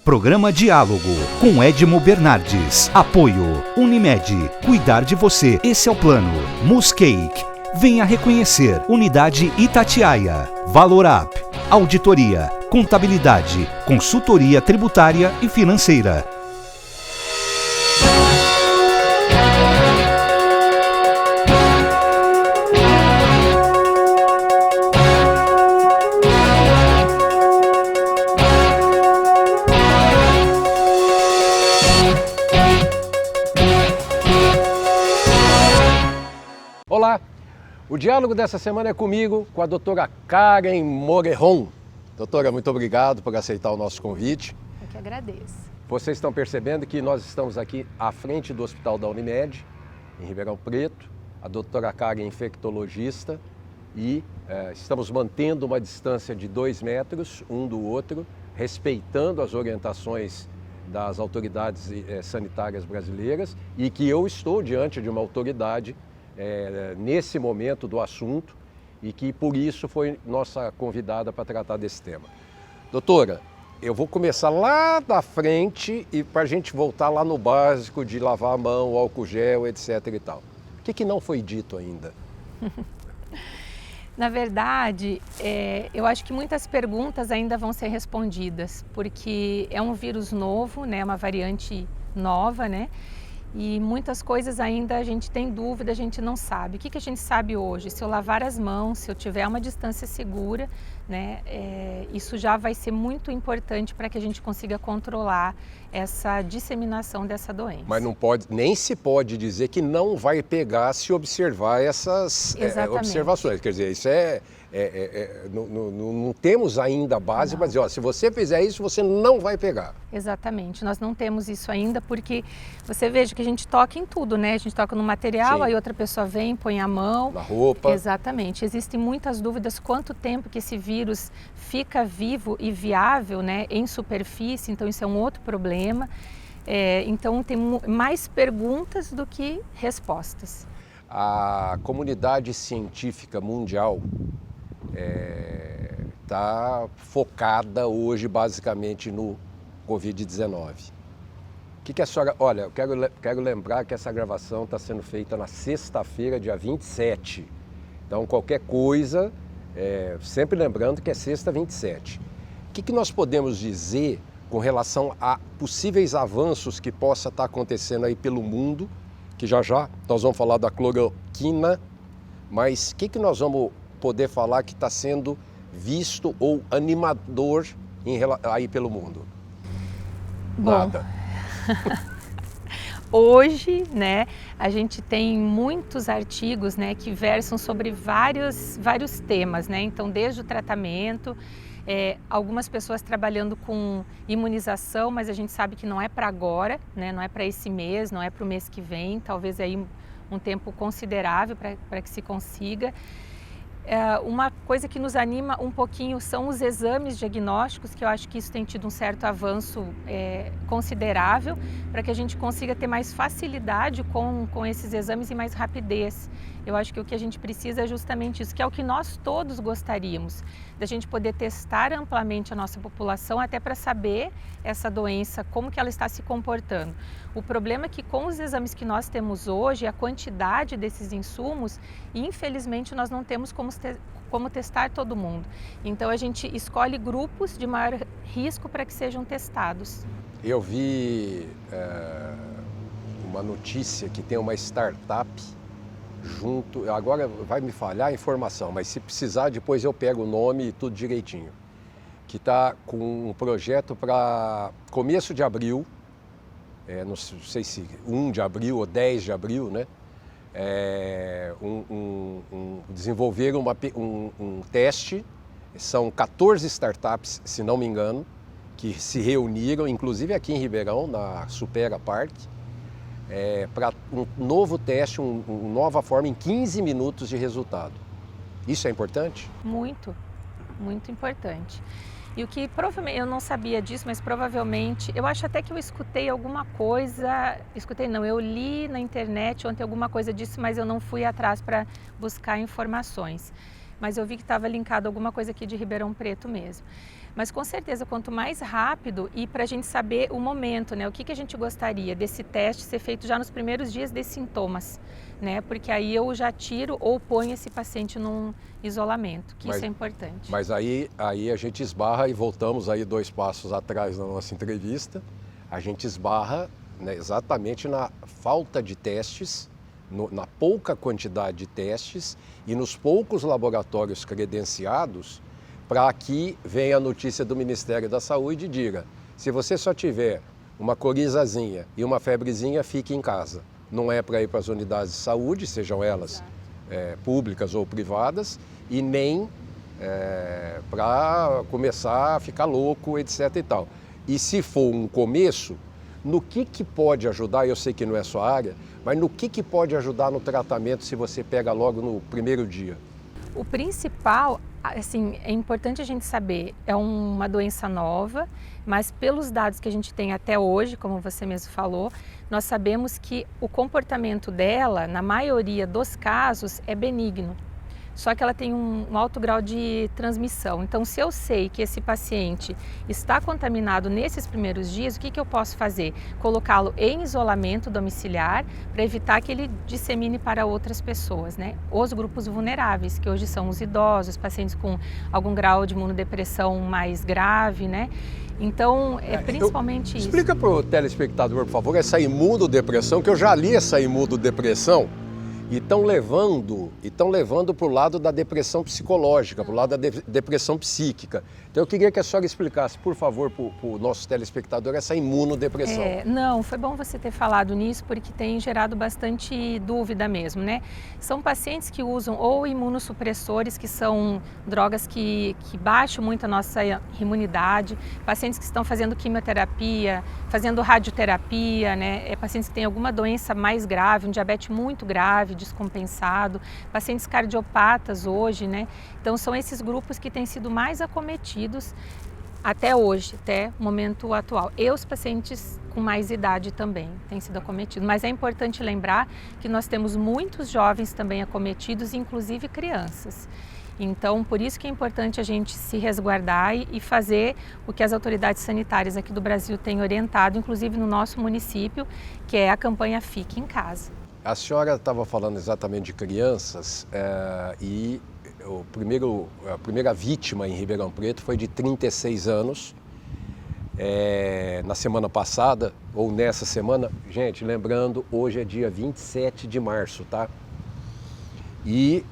Programa Diálogo com Edmo Bernardes. Apoio Unimed. Cuidar de você. Esse é o plano. Muscake. Venha reconhecer. Unidade Itatiaia. Valorap. Auditoria. Contabilidade. Consultoria tributária e financeira. Olá, o diálogo dessa semana é comigo, com a doutora Karen Morejon. Doutora, muito obrigado por aceitar o nosso convite. Eu que agradeço. Vocês estão percebendo que nós estamos aqui à frente do Hospital da Unimed, em Ribeirão Preto. A doutora Karen é infectologista e estamos mantendo uma distância de 2 metros um do outro, respeitando as orientações das autoridades sanitárias brasileiras e que eu estou diante de uma autoridade nesse momento do assunto e que por isso foi nossa convidada para tratar desse tema. Doutora, eu vou começar lá da frente e para a gente voltar lá no básico de lavar a mão, álcool gel, etc. e tal. O que não foi dito ainda? Na verdade, eu acho que muitas perguntas ainda vão ser respondidas, porque é um vírus novo, né, uma variante nova, né? E muitas coisas ainda a gente tem dúvida, a gente não sabe. O que a gente sabe hoje? Se eu lavar as mãos, se eu tiver uma distância segura, né, isso já vai ser muito importante para que a gente consiga controlar essa disseminação dessa doença. Mas não pode, nem se pode dizer que não vai pegar se observar essas observações. Quer dizer, isso não temos ainda a base para dizer, ó, se você fizer isso, você não vai pegar. Exatamente, nós não temos isso ainda porque você veja que a gente toca em tudo, né? A gente toca no material, Sim. Aí outra pessoa vem, põe a mão. Na roupa. Exatamente, existem muitas dúvidas quanto tempo que esse vírus fica vivo e viável, né, em superfície, então isso é um outro problema. Então tem mais perguntas do que respostas. A comunidade científica mundial está focada hoje basicamente no Covid-19. O que a senhora... Olha, eu quero lembrar que essa gravação está sendo feita na sexta-feira, dia 27. Então qualquer coisa, sempre lembrando que é sexta 27. O que nós podemos dizer com relação a possíveis avanços que possa estar acontecendo aí pelo mundo, que já nós vamos falar da cloroquina, mas o que nós vamos poder falar que está sendo visto ou animador aí pelo mundo? Bom, nada. Hoje, né, a gente tem muitos artigos, né, que versam sobre vários temas, né? Então, desde o tratamento, algumas pessoas trabalhando com imunização, mas a gente sabe que não é para agora, né? Não é para esse mês, não é para o mês que vem, talvez aí um tempo considerável para que se consiga. Uma coisa que nos anima um pouquinho são os exames diagnósticos, que eu acho que isso tem tido um certo avanço considerável para que a gente consiga ter mais facilidade com esses exames e mais rapidez. Eu acho que o que a gente precisa é justamente isso, que é o que nós todos gostaríamos, da gente poder testar amplamente a nossa população até para saber essa doença, como que ela está se comportando. O problema é que com os exames que nós temos hoje, a quantidade desses insumos, infelizmente nós não temos como testar todo mundo. Então a gente escolhe grupos de maior risco para que sejam testados. Eu vi uma notícia que tem uma startup junto, agora vai me falhar a informação, mas se precisar depois eu pego o nome e tudo direitinho, que está com um projeto para começo de abril, não sei se 1 de abril ou 10 de abril, né? Desenvolveram um teste, são 14 startups, se não me engano, que se reuniram, inclusive aqui em Ribeirão, na Supera Park, para um novo teste, uma nova forma em 15 minutos de resultado. Isso é importante? Muito, muito importante. E o que provavelmente, eu não sabia disso, mas provavelmente, eu acho até que eu escutei alguma coisa, eu li na internet ontem alguma coisa disso, mas eu não fui atrás para buscar informações. Mas eu vi que estava linkado alguma coisa aqui de Ribeirão Preto mesmo. Mas com certeza, quanto mais rápido e para a gente saber o momento, né? O que a gente gostaria desse teste ser feito já nos primeiros dias desses sintomas, né? Porque aí eu já tiro ou ponho esse paciente num isolamento, que isso é importante. Mas aí a gente esbarra, e voltamos aí 2 passos atrás na nossa entrevista, a gente esbarra, né, exatamente na falta de testes, na pouca quantidade de testes e nos poucos laboratórios credenciados, para que venha a notícia do Ministério da Saúde e diga: se você só tiver uma corizazinha e uma febrezinha, fique em casa. Não é para ir para as unidades de saúde, sejam elas públicas ou privadas, e nem para começar a ficar louco, etc. e tal. E se for um começo, no que pode ajudar, eu sei que não é sua área, mas no que pode ajudar no tratamento se você pega logo no primeiro dia? O principal, assim, é importante a gente saber, é uma doença nova, mas pelos dados que a gente tem até hoje, como você mesmo falou, nós sabemos que o comportamento dela, na maioria dos casos, é benigno. Só que ela tem um alto grau de transmissão. Então, se eu sei que esse paciente está contaminado nesses primeiros dias, o que eu posso fazer? Colocá-lo em isolamento domiciliar para evitar que ele dissemine para outras pessoas, né? Os grupos vulneráveis, que hoje são os idosos, pacientes com algum grau de imunodepressão mais grave, né? Então, é principalmente isso. Explica para o telespectador, por favor, essa imunodepressão, que eu já li essa imunodepressão. E estão levando para o lado da depressão psicológica, para o lado da depressão psíquica. Então eu queria que a senhora explicasse, por favor, para o nosso telespectador, essa imunodepressão. Não, foi bom você ter falado nisso, porque tem gerado bastante dúvida mesmo, né? São pacientes que usam ou imunossupressores, que são drogas que baixam muito a nossa imunidade, pacientes que estão fazendo quimioterapia, fazendo radioterapia, né? Pacientes que têm alguma doença mais grave, um diabetes muito grave, descompensado, pacientes cardiopatas hoje, né? Então são esses grupos que têm sido mais acometidos até hoje, até o momento atual. E os pacientes com mais idade também têm sido acometidos. Mas é importante lembrar que nós temos muitos jovens também acometidos, inclusive crianças. Então, por isso que é importante a gente se resguardar e fazer o que as autoridades sanitárias aqui do Brasil têm orientado, inclusive no nosso município, que é a campanha Fique em Casa. A senhora estava falando exatamente de crianças e a primeira vítima em Ribeirão Preto foi de 36 anos. Na semana passada, ou nessa semana, gente, lembrando, hoje é dia 27 de março, tá? E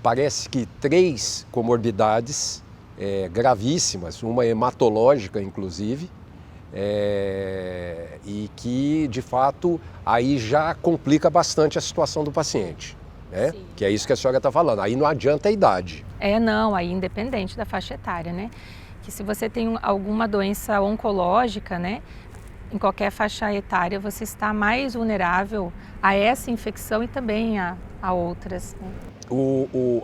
parece que 3 comorbidades gravíssimas, uma hematológica inclusive, e que de fato aí já complica bastante a situação do paciente, né? Sim. Que é isso que a senhora está falando, aí não adianta a idade. Não, aí independente da faixa etária, né? Que se você tem alguma doença oncológica, né? Em qualquer faixa etária você está mais vulnerável a essa infecção e também a outras, né?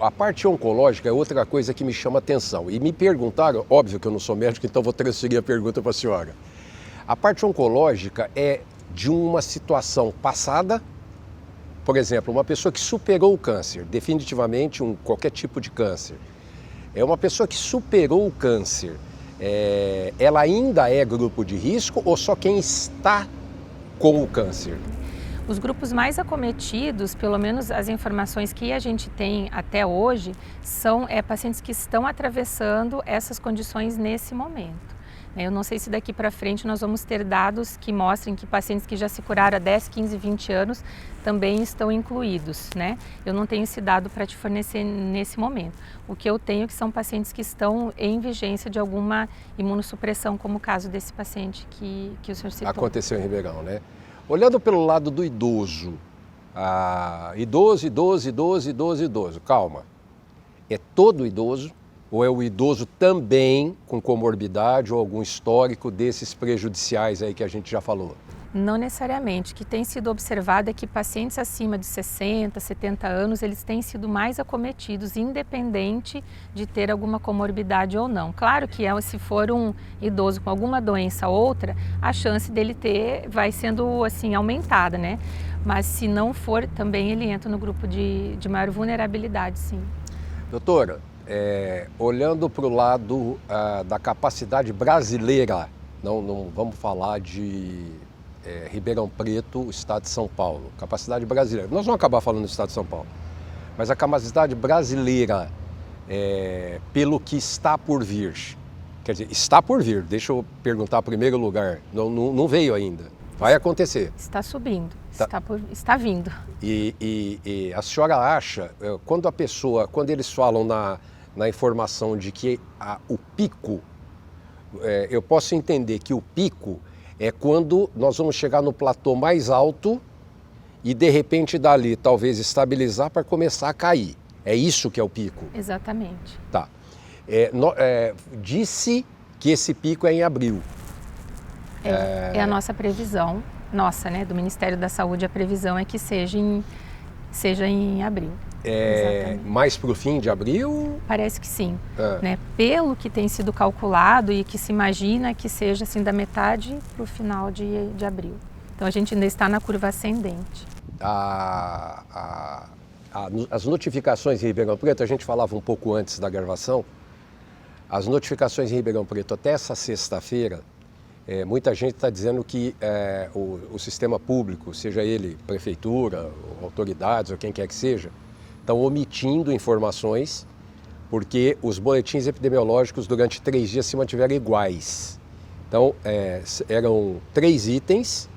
A parte oncológica é outra coisa que me chama atenção. E me perguntaram, óbvio que eu não sou médico, então vou transferir a pergunta para a senhora. A parte oncológica é de uma situação passada, por exemplo, uma pessoa que superou o câncer, definitivamente qualquer tipo de câncer. É uma pessoa que superou o câncer, ela ainda é grupo de risco ou só quem está com o câncer? Os grupos mais acometidos, pelo menos as informações que a gente tem até hoje, são pacientes que estão atravessando essas condições nesse momento. Eu não sei se daqui para frente nós vamos ter dados que mostrem que pacientes que já se curaram há 10, 15, 20 anos também estão incluídos, né? Eu não tenho esse dado para te fornecer nesse momento. O que eu tenho que são pacientes que estão em vigência de alguma imunossupressão, como o caso desse paciente que o senhor citou. Aconteceu em Ribeirão, né? Olhando pelo lado do idoso, idoso, calma. É todo idoso ou é o idoso também com comorbidade ou algum histórico desses prejudiciais aí que a gente já falou? Não necessariamente. O que tem sido observado é que pacientes acima de 60, 70 anos, eles têm sido mais acometidos, independente de ter alguma comorbidade ou não. Claro que se for um idoso com alguma doença ou outra, a chance dele ter vai sendo assim aumentada, né? Mas se não for, também ele entra no grupo de maior vulnerabilidade, sim. Doutora, olhando para o lado da capacidade brasileira, não vamos falar de Ribeirão Preto, estado de São Paulo, capacidade brasileira. Nós vamos acabar falando do estado de São Paulo, mas a capacidade brasileira pelo que está por vir. Quer dizer, está por vir, deixa eu perguntar em primeiro lugar, não veio ainda, vai acontecer. Está subindo, está vindo. E a senhora acha, quando eles falam na informação de que o pico, eu posso entender que o pico é quando nós vamos chegar no platô mais alto e de repente dali talvez estabilizar para começar a cair. É isso que é o pico? Exatamente. Tá. Disse que esse pico é em abril. É a nossa previsão, né, do Ministério da Saúde, a previsão é que seja em abril. Mais para o fim de abril? Parece que sim. Né? Pelo que tem sido calculado e que se imagina que seja assim da metade para o final de abril. Então a gente ainda está na curva ascendente. As notificações em Ribeirão Preto, a gente falava um pouco antes da gravação, as notificações em Ribeirão Preto até essa sexta-feira, muita gente está dizendo que o sistema público, seja ele prefeitura, autoridades ou quem quer que seja, estão omitindo informações porque os boletins epidemiológicos durante 3 dias se mantiveram iguais. Então, eram 3 itens,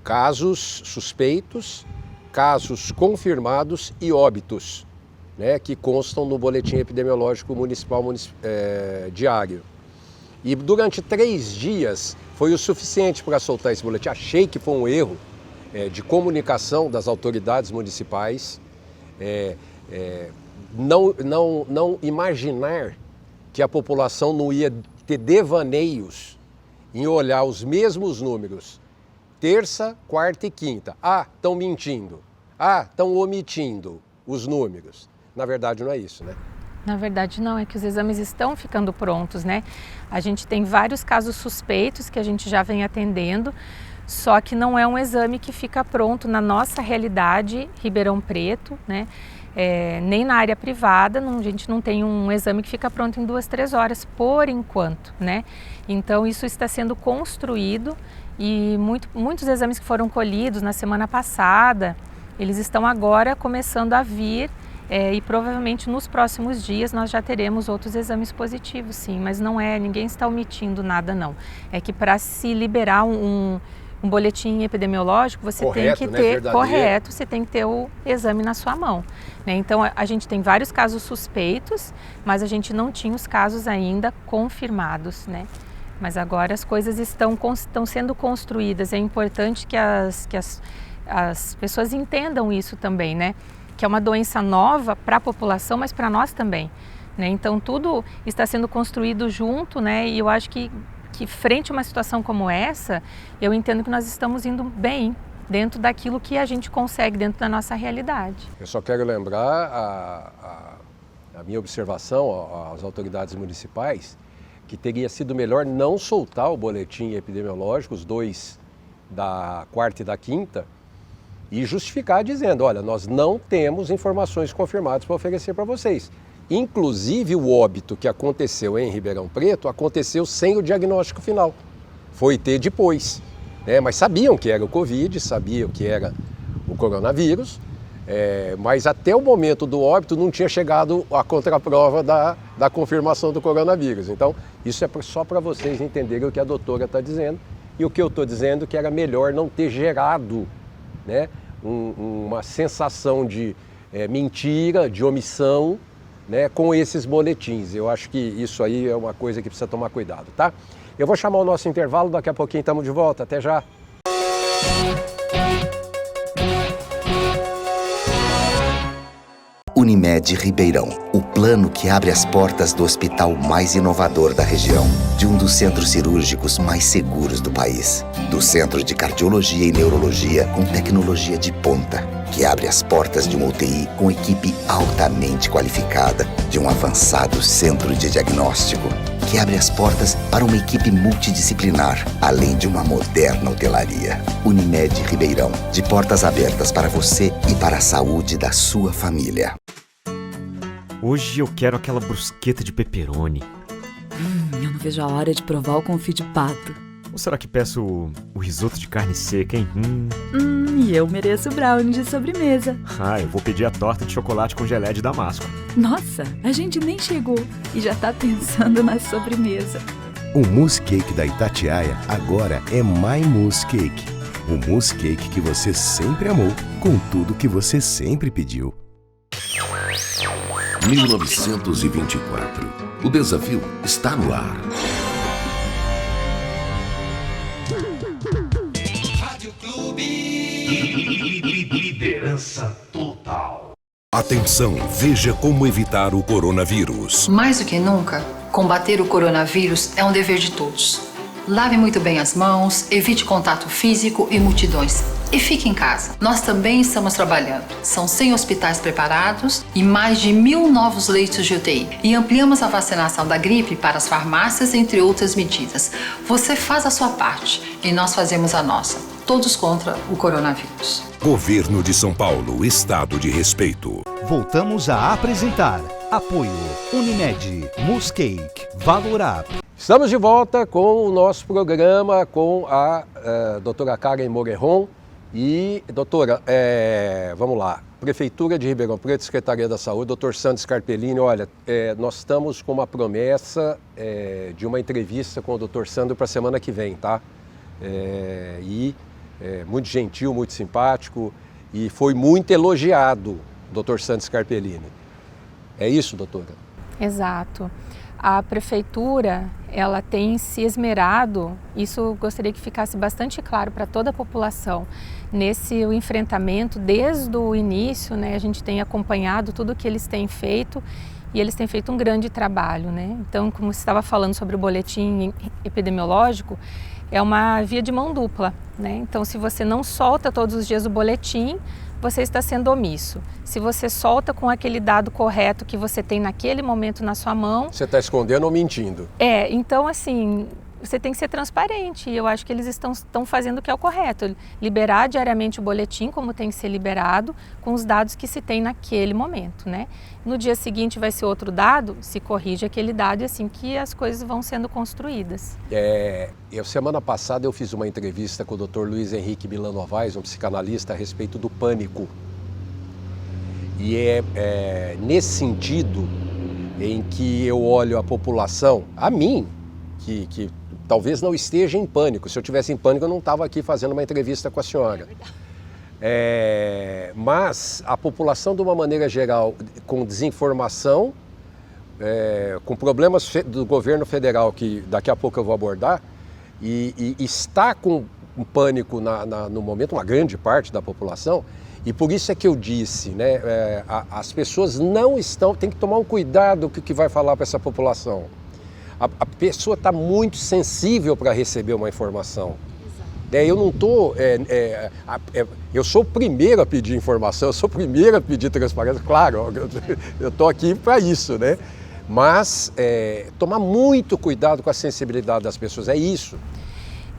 casos suspeitos, casos confirmados e óbitos, né, que constam no boletim epidemiológico municipal diário. E durante 3 dias foi o suficiente para soltar esse boletim. Achei que foi um erro de comunicação das autoridades municipais, não imaginar que a população não ia ter devaneios em olhar os mesmos números, terça, quarta e quinta. Estão mentindo. Estão omitindo os números. Na verdade não é isso, né? Na verdade não, é que os exames estão ficando prontos, né? A gente tem vários casos suspeitos que a gente já vem atendendo, só que não é um exame que fica pronto na nossa realidade, Ribeirão Preto, né? Nem na área privada, a gente não tem um exame que fica pronto em 2, 3 horas, por enquanto, né? Então isso está sendo construído e muitos exames que foram colhidos na semana passada, eles estão agora começando a vir e provavelmente nos próximos dias nós já teremos outros exames positivos, sim, mas ninguém está omitindo nada não. É que para se liberar um boletim epidemiológico, você tem que ter, você tem que ter o exame na sua mão, né? Então a gente tem vários casos suspeitos, mas a gente não tinha os casos ainda confirmados, né? Mas agora as coisas estão sendo construídas. É importante que as pessoas entendam isso também, né? Que é uma doença nova para a população, mas para nós também, né? Então tudo está sendo construído junto, né? E eu acho que frente a uma situação como essa, eu entendo que nós estamos indo bem dentro daquilo que a gente consegue, dentro da nossa realidade. Eu só quero lembrar a minha observação às autoridades municipais que teria sido melhor não soltar o boletim epidemiológico, os 2 da quarta e da quinta, e justificar dizendo, olha, nós não temos informações confirmadas para oferecer para vocês. Inclusive o óbito que aconteceu em Ribeirão Preto aconteceu sem o diagnóstico final. Foi ter depois, né? Mas sabiam que era o Covid, sabiam que era o coronavírus, mas até o momento do óbito não tinha chegado a contraprova da confirmação do coronavírus. Então isso é só para vocês entenderem o que a doutora está dizendo e o que eu estou dizendo que era melhor não ter gerado, né, uma sensação de mentira, de omissão, né, com esses boletins. Eu acho que isso aí é uma coisa que precisa tomar cuidado, tá? Eu vou chamar o nosso intervalo, daqui a pouquinho estamos de volta. Até já! Unimed Ribeirão, o plano que abre as portas do hospital mais inovador da região, de um dos centros cirúrgicos mais seguros do país, do Centro de Cardiologia e Neurologia com tecnologia de ponta, que abre as portas de uma UTI com equipe altamente qualificada, de um avançado centro de diagnóstico, que abre as portas para uma equipe multidisciplinar, além de uma moderna hotelaria. Unimed Ribeirão, de portas abertas para você e para a saúde da sua família. Hoje eu quero aquela brusqueta de pepperoni. Eu não vejo a hora de provar o confit de pato. Ou será que peço o risoto de carne seca, hein? E eu mereço brownie de sobremesa. Eu vou pedir a torta de chocolate com geleia de damasco. Nossa, a gente nem chegou e já tá pensando na sobremesa. O mousse cake da Itatiaia agora é My Mousse Cake. O mousse cake que você sempre amou, com tudo que você sempre pediu. 1924. O desafio está no ar. Rádio Clube. Liderança total. Atenção, veja como evitar o coronavírus. Mais do que nunca, combater o coronavírus é um dever de todos. Lave muito bem as mãos, evite contato físico e multidões. E fique em casa. Nós também estamos trabalhando. São 100 hospitais preparados e mais de 1.000 novos leitos de UTI. E ampliamos a vacinação da gripe para as farmácias, entre outras medidas. Você faz a sua parte e nós fazemos a nossa. Todos contra o coronavírus. Governo de São Paulo, Estado de respeito. Voltamos a apresentar Apoio Unimed, Mousse Cake, Valor Up. Estamos de volta com o nosso programa com a doutora Karen Morejon. E, doutora, vamos lá, Prefeitura de Ribeirão Preto, Secretaria da Saúde, doutor Sandro Scarpellini, olha, nós estamos com uma promessa de uma entrevista com o doutor Sandro para a semana que vem, tá? Muito gentil, muito simpático e foi muito elogiado o doutor Sandro Scarpellini. É isso, doutora? Exato. A prefeitura, ela tem se esmerado, isso eu gostaria que ficasse bastante claro para toda a população, nesse enfrentamento, desde o início, né, a gente tem acompanhado tudo o que eles têm feito e eles têm feito um grande trabalho, né? Então, como você estava falando sobre o boletim epidemiológico, é uma via de mão dupla, né? Então, se você não solta todos os dias o boletim, você está sendo omisso. Se você solta com aquele dado correto que você tem naquele momento na sua mão... Você está escondendo ou mentindo? Então assim, você tem que ser transparente e eu acho que eles estão fazendo o que é o correto. Liberar diariamente o boletim, como tem que ser liberado, com os dados que se tem naquele momento, né? No dia seguinte vai ser outro dado, se corrige aquele dado e assim que as coisas vão sendo construídas. Semana passada eu fiz uma entrevista com o Dr. Luiz Henrique Milano Novaes, um psicanalista, a respeito do pânico. E nesse sentido em que eu olho a população, a mim, que talvez não esteja em pânico. Se eu tivesse em pânico, eu não estava aqui fazendo uma entrevista com a senhora. Mas a população, de uma maneira geral, com desinformação, com problemas do governo federal, que daqui a pouco eu vou abordar, e está com um pânico no momento, uma grande parte da população, e por isso é que eu disse, né, as pessoas não estão, tem que tomar um cuidado com o que vai falar para essa população. A pessoa está muito sensível para receber uma informação. Eu não estou... eu sou o primeiro a pedir informação, eu sou o primeiro a pedir transparência, claro, eu estou aqui para isso, né? Mas tomar muito cuidado com a sensibilidade das pessoas, é isso.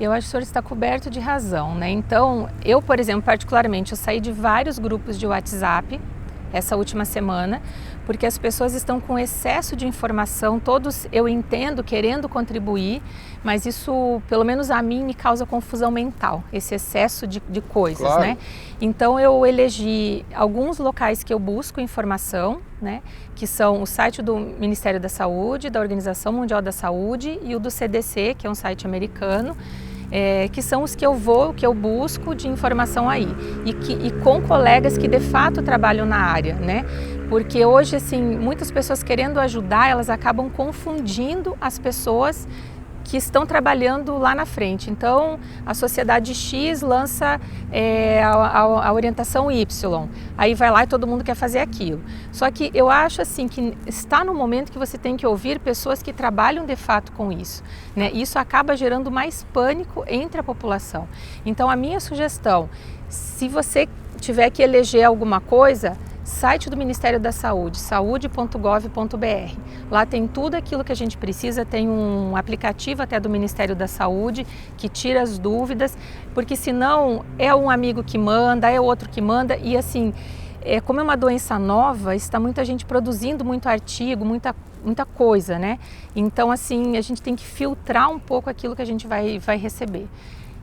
Eu acho que o senhor está coberto de razão, né? Então, eu, por exemplo, particularmente, eu saí de vários grupos de WhatsApp essa última semana, porque as pessoas estão com excesso de informação, todos, eu entendo, querendo contribuir, mas isso, pelo menos a mim, me causa confusão mental, esse excesso de coisas, claro, né? Então eu elegi alguns locais que eu busco informação, né? Que são o site do Ministério da Saúde, da Organização Mundial da Saúde e o do CDC, que é um site americano, que são os que eu busco de informação aí e com colegas que de fato trabalham na área, né? Porque hoje, assim, muitas pessoas querendo ajudar, elas acabam confundindo as pessoas que estão trabalhando lá na frente. Então, a sociedade X lança a orientação Y, aí vai lá e todo mundo quer fazer aquilo. Só que eu acho assim que está no momento que você tem que ouvir pessoas que trabalham de fato com isso, né? Isso acaba gerando mais pânico entre a população. Então, a minha sugestão, se você tiver que eleger alguma coisa, site do Ministério da Saúde, saude.gov.br. Lá tem tudo aquilo que a gente precisa, tem um aplicativo até do Ministério da Saúde que tira as dúvidas, porque senão é um amigo que manda, é outro que manda e assim, como é uma doença nova, está muita gente produzindo muito artigo, muita coisa, né? Então, assim, a gente tem que filtrar um pouco aquilo que a gente vai receber.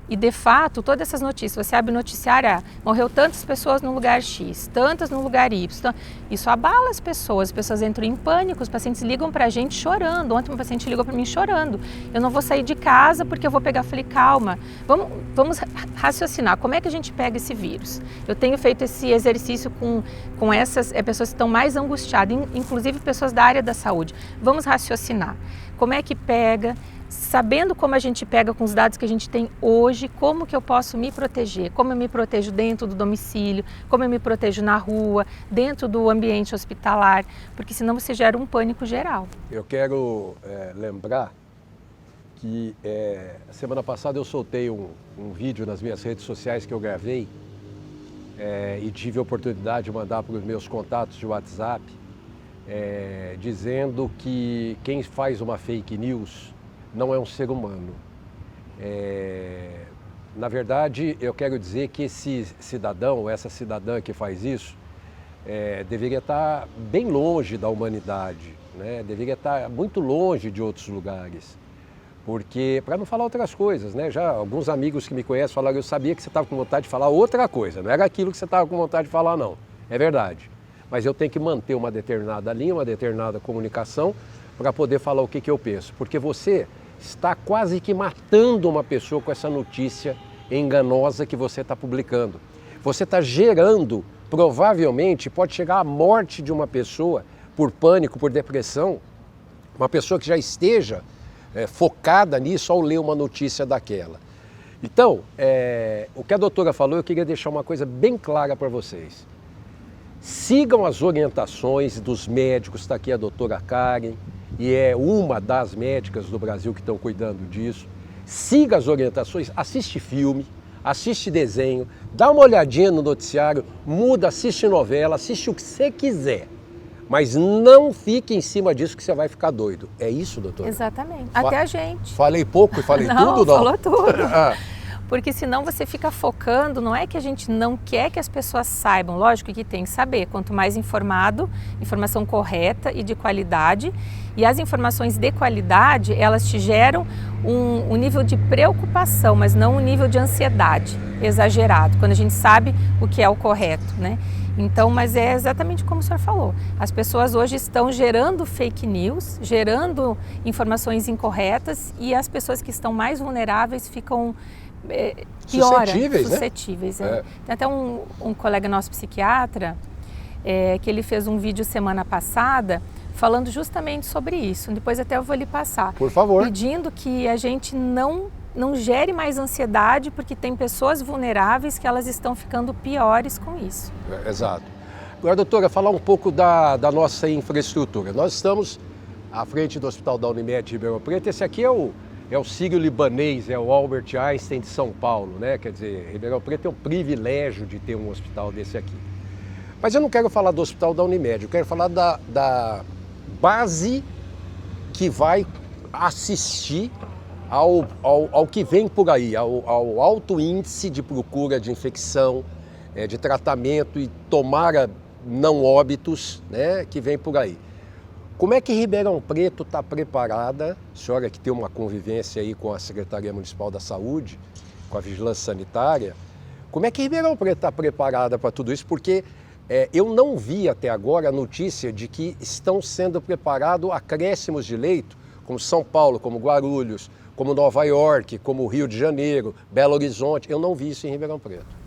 E, de fato, todas essas notícias, você abre o noticiário, morreu tantas pessoas no lugar X, tantas no lugar Y. Isso abala as pessoas entram em pânico, os pacientes ligam para a gente chorando. Ontem uma paciente ligou para mim chorando. Eu não vou sair de casa porque eu vou pegar. Falei, calma, vamos raciocinar. Como é que a gente pega esse vírus? Eu tenho feito esse exercício com essas pessoas que estão mais angustiadas, inclusive pessoas da área da saúde. Vamos raciocinar. Como é que pega? Sabendo como a gente pega com os dados que a gente tem hoje, como que eu posso me proteger, como eu me protejo dentro do domicílio, como eu me protejo na rua, dentro do ambiente hospitalar, porque senão você gera um pânico geral. Eu quero lembrar que semana passada eu soltei um vídeo nas minhas redes sociais que eu gravei e tive a oportunidade de mandar para os meus contatos de WhatsApp, dizendo que quem faz uma fake news não é um ser humano. Na verdade, eu quero dizer que esse cidadão, ou essa cidadã que faz isso, deveria estar bem longe da humanidade, né? Deveria estar muito longe de outros lugares. Porque, para não falar outras coisas, né? Já alguns amigos que me conhecem falaram, eu sabia que você estava com vontade de falar outra coisa, não era aquilo que você estava com vontade de falar, não. É verdade. Mas eu tenho que manter uma determinada linha, uma determinada comunicação, para poder falar o que eu penso. Porque você está quase que matando uma pessoa com essa notícia enganosa que você está publicando. Você está gerando, provavelmente, pode chegar à morte de uma pessoa por pânico, por depressão, uma pessoa que já esteja focada nisso ao ler uma notícia daquela. Então, o que a doutora falou, eu queria deixar uma coisa bem clara para vocês. Sigam as orientações dos médicos, está aqui a doutora Karen, e é uma das médicas do Brasil que estão cuidando disso. Siga as orientações, assiste filme, assiste desenho, dá uma olhadinha no noticiário, muda, assiste novela, assiste o que você quiser. Mas não fique em cima disso que você vai ficar doido. É isso, doutora? Exatamente. Até a gente. Falei pouco e falei não, tudo? Não, falou tudo. Porque senão você fica focando, não é que a gente não quer que as pessoas saibam, lógico que tem que saber, quanto mais informado, informação correta e de qualidade, e as informações de qualidade, elas te geram um nível de preocupação, mas não um nível de ansiedade exagerado, quando a gente sabe o que é o correto, né? Então, mas é exatamente como o senhor falou, as pessoas hoje estão gerando fake news, gerando informações incorretas, e as pessoas que estão mais vulneráveis ficam suscetíveis. Né? Tem até um colega nosso psiquiatra que ele fez um vídeo semana passada falando justamente sobre isso. Depois até eu vou lhe passar. Por favor. Pedindo que a gente não gere mais ansiedade, porque tem pessoas vulneráveis que elas estão ficando piores com isso. Exato. Agora, doutora, falar um pouco da nossa infraestrutura. Nós estamos à frente do Hospital da Unimed de Ribeirão Preto. Esse aqui é o Sírio-Libanês, é o Albert Einstein de São Paulo, né? Quer dizer, Ribeirão Preto é um privilégio de ter um hospital desse aqui. Mas eu não quero falar do Hospital da Unimed, eu quero falar da base que vai assistir ao que vem por aí, ao alto índice de procura de infecção, de tratamento e tomara não óbitos, né, que vem por aí. Como é que Ribeirão Preto está preparada, a senhora que tem uma convivência aí com a Secretaria Municipal da Saúde, com a Vigilância Sanitária, como é que Ribeirão Preto está preparada para tudo isso? Porque eu não vi até agora a notícia de que estão sendo preparados acréscimos de leito, como São Paulo, como Guarulhos, como Nova York, como Rio de Janeiro, Belo Horizonte. Eu não vi isso em Ribeirão Preto.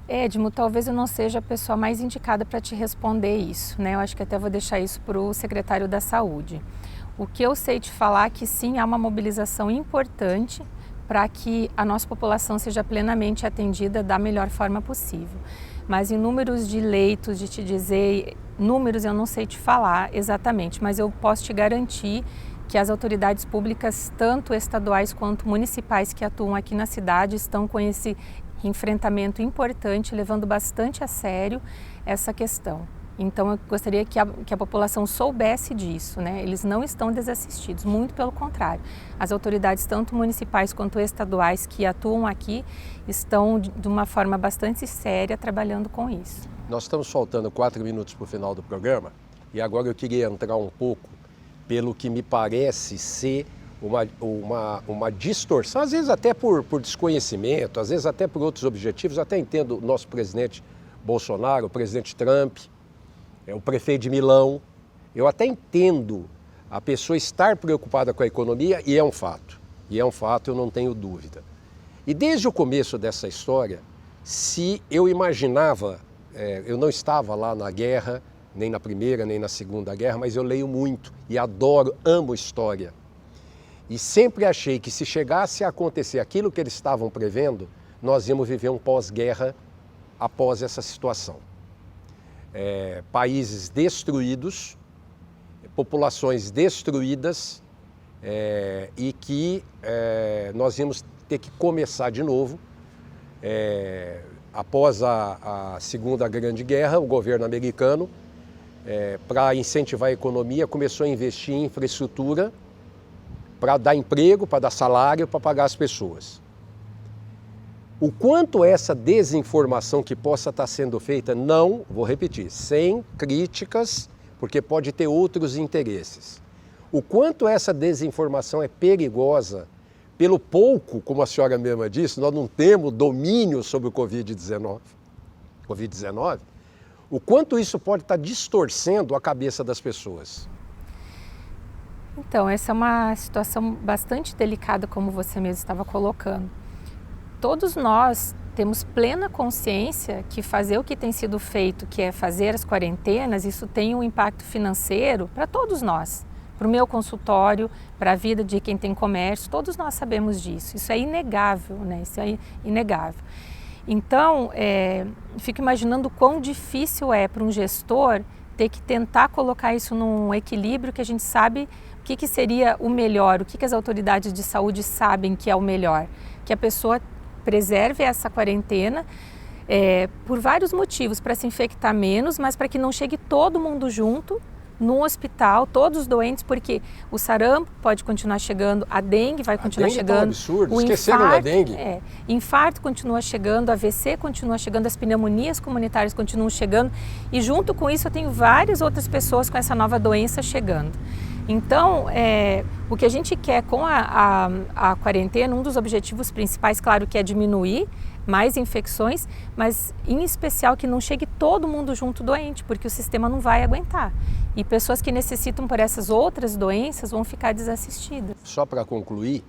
Edmo, talvez eu não seja a pessoa mais indicada para te responder isso, né? Eu acho que até vou deixar isso para o secretário da Saúde. O que eu sei te falar é que sim, há uma mobilização importante para que a nossa população seja plenamente atendida da melhor forma possível. Mas em números de leitos, de te dizer, números eu não sei te falar exatamente, mas eu posso te garantir que as autoridades públicas, tanto estaduais quanto municipais que atuam aqui na cidade, estão com esse enfrentamento importante, levando bastante a sério essa questão. Então eu gostaria que a população soubesse disso, né? Eles não estão desassistidos, muito pelo contrário. As autoridades, tanto municipais quanto estaduais que atuam aqui, estão de uma forma bastante séria trabalhando com isso. Nós estamos faltando 4 minutos para o final do programa e agora eu queria entrar um pouco pelo que me parece ser uma distorção, às vezes até por desconhecimento, às vezes até por outros objetivos. Eu até entendo o nosso presidente Bolsonaro, o presidente Trump, o prefeito de Milão. Eu até entendo a pessoa estar preocupada com a economia e é um fato. E é um fato, eu não tenho dúvida. E desde o começo dessa história, se eu imaginava, eu não estava lá na guerra, nem na Primeira, nem na Segunda Guerra, mas eu leio muito e adoro, amo história. E sempre achei que se chegasse a acontecer aquilo que eles estavam prevendo, nós íamos viver um pós-guerra após essa situação. Países destruídos, populações destruídas e que nós íamos ter que começar de novo. Após a Segunda Grande Guerra, o governo americano, para incentivar a economia, começou a investir em infraestrutura para dar emprego, para dar salário, para pagar as pessoas. O quanto essa desinformação que possa estar sendo feita, não, vou repetir, sem críticas, porque pode ter outros interesses. O quanto essa desinformação é perigosa, pelo pouco, como a senhora mesma disse, nós não temos domínio sobre o Covid-19, o quanto isso pode estar distorcendo a cabeça das pessoas. Então, essa é uma situação bastante delicada, como você mesmo estava colocando. Todos nós temos plena consciência que fazer o que tem sido feito, que é fazer as quarentenas, isso tem um impacto financeiro para todos nós. Para o meu consultório, para a vida de quem tem comércio, todos nós sabemos disso. Isso é inegável, né? Isso é inegável. Então, fico imaginando o quão difícil é para um gestor ter que tentar colocar isso num equilíbrio que a gente sabe o que seria o melhor, o que as autoridades de saúde sabem que é o melhor. Que a pessoa preserve essa quarentena por vários motivos, para se infectar menos, mas para que não chegue todo mundo junto no hospital, todos os doentes, porque o sarampo pode continuar chegando, a dengue vai continuar chegando. É um absurdo, esqueceram da dengue. Infarto continua chegando, AVC continua chegando, as pneumonias comunitárias continuam chegando e junto com isso eu tenho várias outras pessoas com essa nova doença chegando. Então, o que a gente quer com a quarentena, um dos objetivos principais, claro, que é diminuir mais infecções, mas em especial que não chegue todo mundo junto doente, porque o sistema não vai aguentar. E pessoas que necessitam por essas outras doenças vão ficar desassistidas. Só para concluir,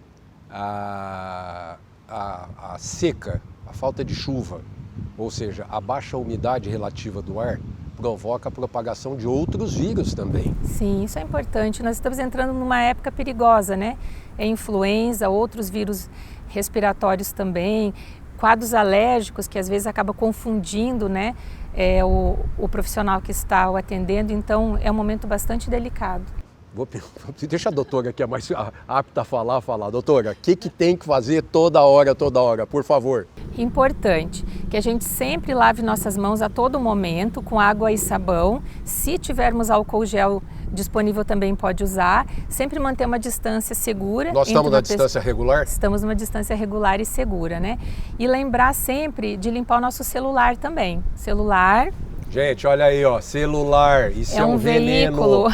a seca, a falta de chuva, ou seja, a baixa umidade relativa do ar, provoca a propagação de outros vírus também. Sim, isso é importante. Nós estamos entrando numa época perigosa, né? Influenza, outros vírus respiratórios também, quadros alérgicos que às vezes acaba confundindo, né? O profissional que está o atendendo, então é um momento bastante delicado. Deixa a doutora que é mais apta a falar. Doutora, o que tem que fazer toda hora, por favor? Importante que a gente sempre lave nossas mãos a todo momento com água e sabão. Se tivermos álcool gel disponível também pode usar. Sempre manter uma distância segura. Nós estamos na distância regular? Estamos numa distância regular e segura, né? E lembrar sempre de limpar o nosso celular também. Celular... Gente, olha aí, ó, celular, isso é um veículo.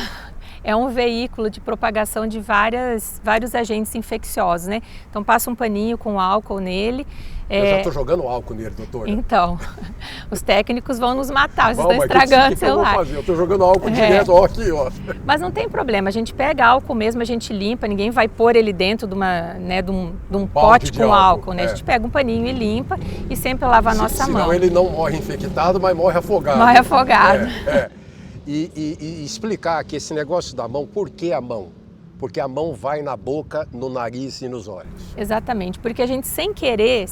É um veículo de propagação de vários agentes infecciosos, né? Então passa um paninho com álcool nele. Eu já estou jogando álcool nele, doutora. Então, os técnicos vão nos matar, vocês estão estragando o celular. Eu estou jogando álcool direto, ó, aqui, ó. Mas não tem problema, a gente pega álcool mesmo, a gente limpa, ninguém vai pôr ele dentro de um pote com álcool, né? A gente pega um paninho e limpa e sempre lava a nossa mão. Senão ele não morre infectado, mas morre afogado. Morre afogado. E explicar que esse negócio da mão, por que a mão? Porque a mão vai na boca, no nariz e nos olhos. Exatamente, porque a gente sem querer,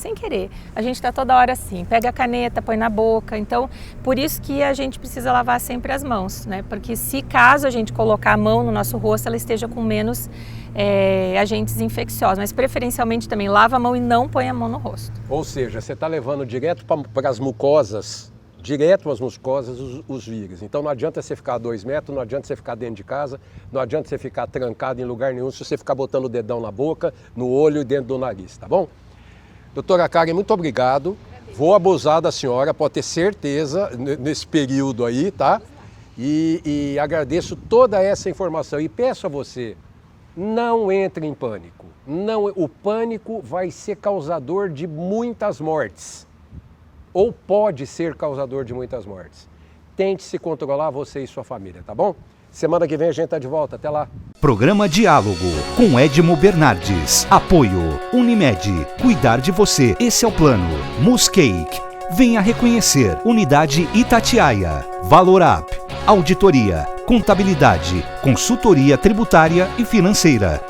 a gente está toda hora assim, pega a caneta, põe na boca, então por isso que a gente precisa lavar sempre as mãos, né? Porque se caso a gente colocar a mão no nosso rosto, ela esteja com menos agentes infecciosos, mas preferencialmente também lava a mão e não põe a mão no rosto. Ou seja, você está levando direto para as mucosas, os vírus. Então não adianta você ficar a 2 metros, não adianta você ficar dentro de casa, não adianta você ficar trancado em lugar nenhum se você ficar botando o dedão na boca, no olho e dentro do nariz, tá bom? Doutora Karen, muito obrigado. Vou abusar da senhora, pode ter certeza, nesse período aí, tá? E agradeço toda essa informação e peço a você, não entre em pânico. Não, o pânico vai ser causador de muitas mortes, ou pode ser causador de muitas mortes. Tente se controlar, você e sua família, tá bom? Semana que vem a gente tá de volta, até lá. Programa Diálogo com Edmo Bernardes. Apoio Unimed. Cuidar de você. Esse é o plano. Muscake. Venha reconhecer. Unidade Itatiaia. Valorap. Auditoria. Contabilidade. Consultoria tributária e financeira.